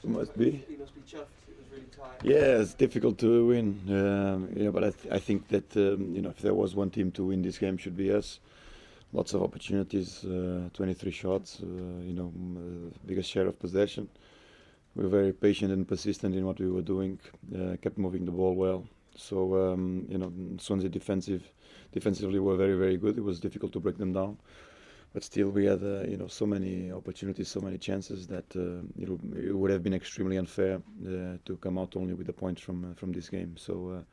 Must be. He must be chuffed. It was really tight. Yeah, it's difficult to win. But I think that if there was one team to win this game, should be us. Lots of opportunities, 23 shots. Biggest share of possession. We were very patient and persistent in what we were doing. Kept moving the ball well. So Swansea defensively were very, very good. It was difficult to break them down. But still, we had so many opportunities, so many chances that it would have been extremely unfair to come out only with a point from this game. So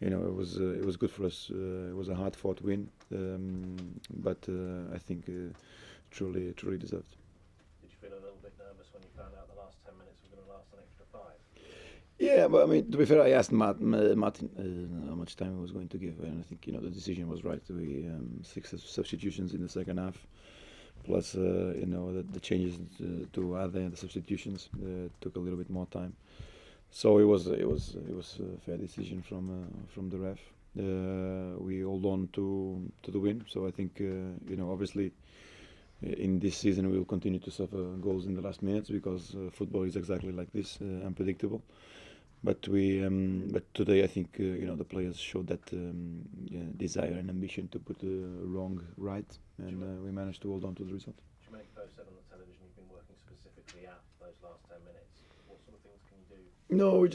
it was good for us. It was a hard-fought win, but I think truly deserved. Did you feel a little bit nervous when you found out the last 10 minutes were going to last an extra 5? Yeah, but I mean, to be fair, I asked Martin how much time he was going to give, and I think the decision was right. We 6 substitutions in the second half, plus the changes to add the substitutions took a little bit more time. So it was a fair decision from the ref. We hold on to the win. So I think obviously in this season we will continue to suffer goals in the last minutes because football is exactly like this, unpredictable. But today I think the players showed that desire and ambition to put the wrong right, and we managed to hold on to the result. Both said on the television you've been working specifically at those last 10 minutes. What sort of things can you do? No,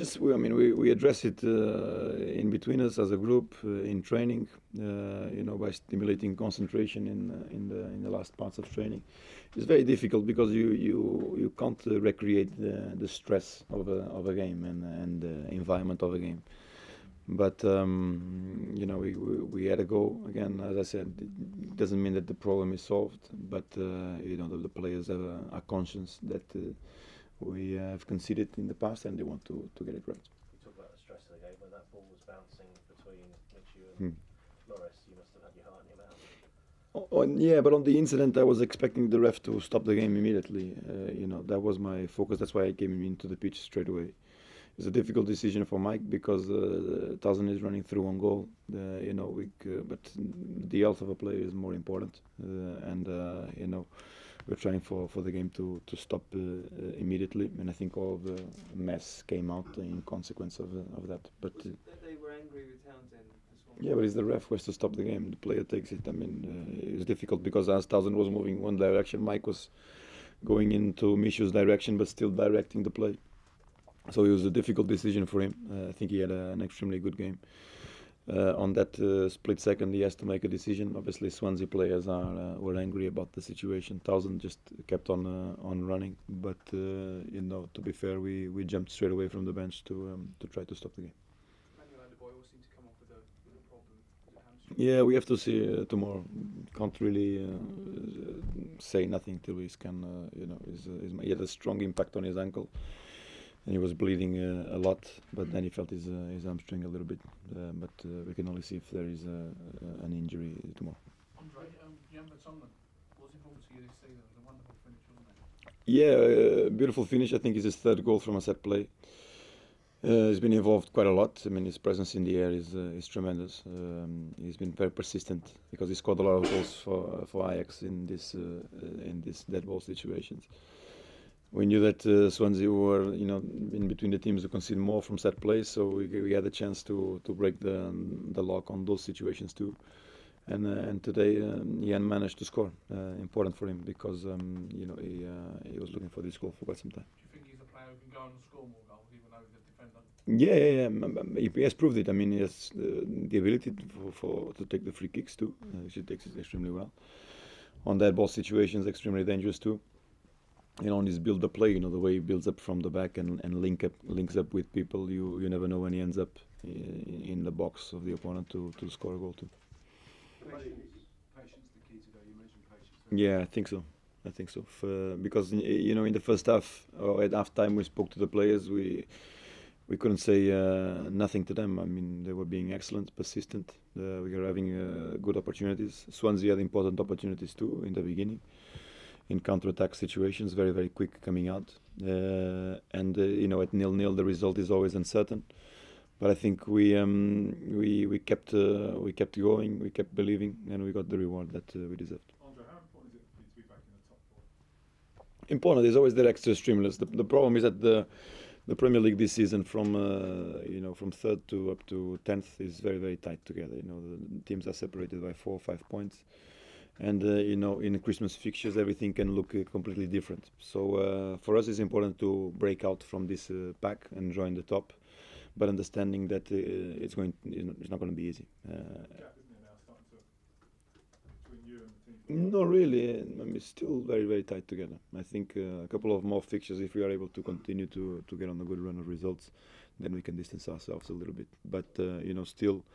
we address it in between us as a group in training, by stimulating concentration in the last parts of training. It's very difficult because you can't recreate the stress of a game and the environment of a game. But we had a go again. As I said, it doesn't mean that the problem is solved, but the players are conscious that we have conceded in the past and they want to get it right. You talk about the stress of the game. When that ball was bouncing between Michu and Flores, you must have had your heart in your mouth. Yeah, but on the incident, I was expecting the ref to stop the game immediately. That was my focus. That's why I came into the pitch straight away. It's a difficult decision for Mike because Townsend is running through on goal. But the health of a player is more important, and we're trying for the game to stop immediately. And I think all of the mess came out in consequence of that. But they were angry with Townsend. Yeah, but it's the ref who has to stop the game. The player takes it. I mean, it's difficult because as Townsend was moving one direction, Mike was going into Michu's direction, but still directing the play. So it was a difficult decision for him. I think he had an extremely good game. On that split second, he has to make a decision. Obviously, Swansea players were angry about the situation. Townsend just kept on running, but to be fair, we jumped straight away from the bench to try to stop the game. Yeah, we have to see tomorrow. Can't really say nothing till we scan. He had a strong impact on his ankle, and he was bleeding a lot. But then he felt his hamstring a little bit. But we can only see if there is an injury tomorrow. Andre, Jan Vertonghen, what's important to you this season? It was a wonderful finish, wasn't it? Yeah, beautiful finish. I think it's his third goal from a set play. He's been involved quite a lot. I mean, his presence in the air is tremendous. He's been very persistent because he scored a lot of goals for Ajax in this dead ball situations. We knew that Swansea were in between the teams who concede more from set plays, so we had a chance to break the lock on those situations too. And today Jan managed to score. Important for him because he was looking for this goal for quite some time. Do you think he's a player who can go on and score more goals, even though he's a defender? Yeah. He has proved it. I mean, he has the ability to take the free kicks too. He takes it extremely well. On that ball situations, extremely dangerous too. On his build the play, the way he builds up from the back and links up with people. You never know when he ends up in the box of the opponent to score a goal too. Patience the key today. You mentioned patience. Yeah, I think so. Because in the first half or at half time we spoke to the players. We couldn't say nothing to them. I mean, they were being excellent, persistent. We were having good opportunities. Swansea had important opportunities too in the beginning, in counter-attack situations, very, very quick coming out. And at 0-0 the result is always uncertain. But I think we kept going, we kept believing, and we got the reward that we deserved. Andre, how important is it for you to be back in the top four? important. There's always that extra stimulus. The problem is that the Premier League this season, from from third to up to 10th, is very, very tight together. The teams are separated by 4 or 5 points, and in Christmas fixtures everything can look completely different. So for us, it's important to break out from this pack and join the top, but understanding that it's not going to be easy. Not really. I mean, it's still very, very tight together. I think a couple of more fixtures, if we are able to continue to get on a good run of results, then we can distance ourselves a little bit. But still,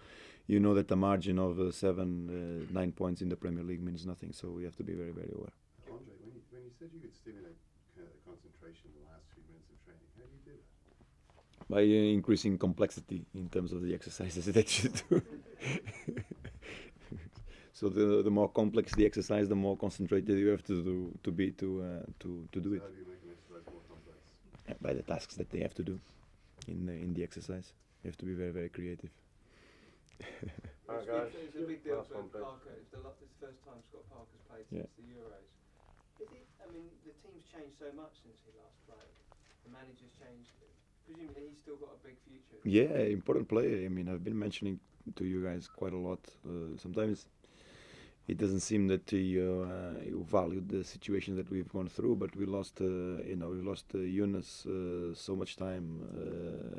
that the margin of 7, 9 points in the Premier League means nothing. So we have to be very, very aware. Andre, when you said you could stimulate concentration in the last few minutes of training, how do you do that? By increasing complexity in terms of the exercises that you do. So the more complex the exercise, the more concentrated you have to be to do it. How do you make an exercise more complex? By the tasks that they have to do in the exercise. You have to be very, very creative. Alright, guys. It's a big deal Last for one, please. Parker. It's the first time Scott Parker's played Yeah. since the Euros. I mean, the team's changed so much since he last played. The manager's changed. Presumably he's still got a big future. Yeah, important player. I mean, I've been mentioning to you guys quite a lot. Sometimes it doesn't seem that you valued the situation that we've gone through, but we lost, Yunus so much time,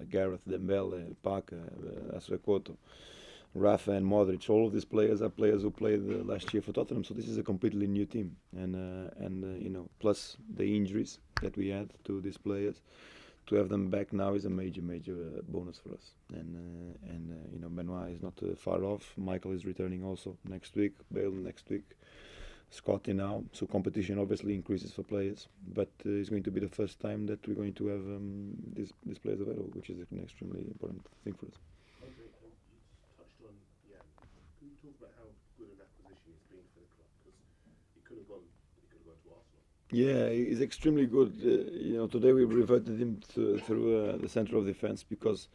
Gareth, Dembele, Parker, Asuekoto, Rafa and Modric. All of these players are players who played last year for Tottenham, so this is a completely new team. And plus the injuries that we had to these players, to have them back now is a major, major bonus for us. And Benoit is not far off. Michael is returning also next week. Bale next week. Scotty now. So competition obviously increases for players, but it's going to be the first time that we're going to have these players available, which is an extremely important thing for us. Andre, you touched on Jan. Can you talk about how good an acquisition he's been for the club? Because he could have gone to Arsenal. Yeah, he's extremely good. Today we reverted him through the center of defense because,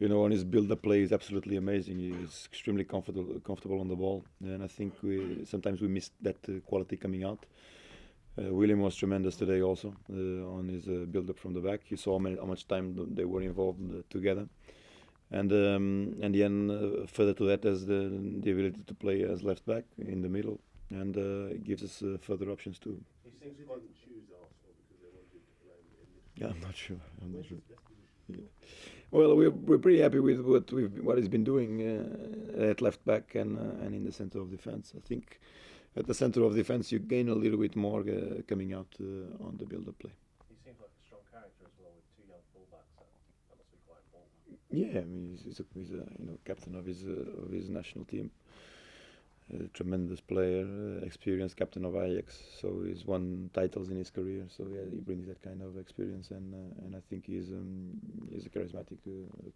on his build-up play, he's absolutely amazing. He's extremely comfortable on the ball, and I think sometimes we missed that quality coming out. William was tremendous today also on his build-up from the back. You saw how much time they were involved together, and Jan further to that has the ability to play as left back in the middle, and it gives us further options too. He seems to didn't choose Arsenal because they wanted to play in midfield. Yeah, I'm not sure. Where's his best position? Yeah. Well, we're pretty happy with what he's been doing at left back and in the center of defense. I think at the center of defense you gain a little bit more coming out on the build-up play. He seems like a strong character as well with 2 young fullbacks. That must be quite important. Yeah, I mean he's a captain of his national team. A tremendous player, experienced captain of Ajax, so he's won titles in his career. So yeah, he brings that kind of experience, and I think he's a charismatic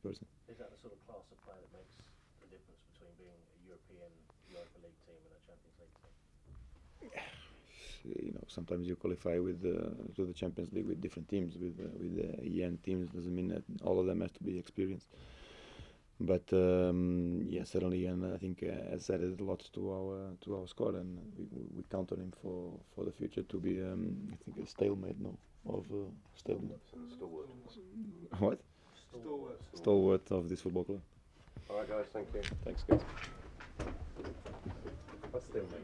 person. Is that the sort of class of player that makes the difference between being a European Europa League team and a Champions League team? Sometimes you qualify to the Champions League with different teams. With the EN teams doesn't mean that all of them have to be experienced. But certainly, and I think has added a lot to our squad, and we count on him for the future to be I think a stalemate stalemate. Stalwart. What? Stalwart of this football club. Alright guys, thank you. Thanks, guys. That's still me.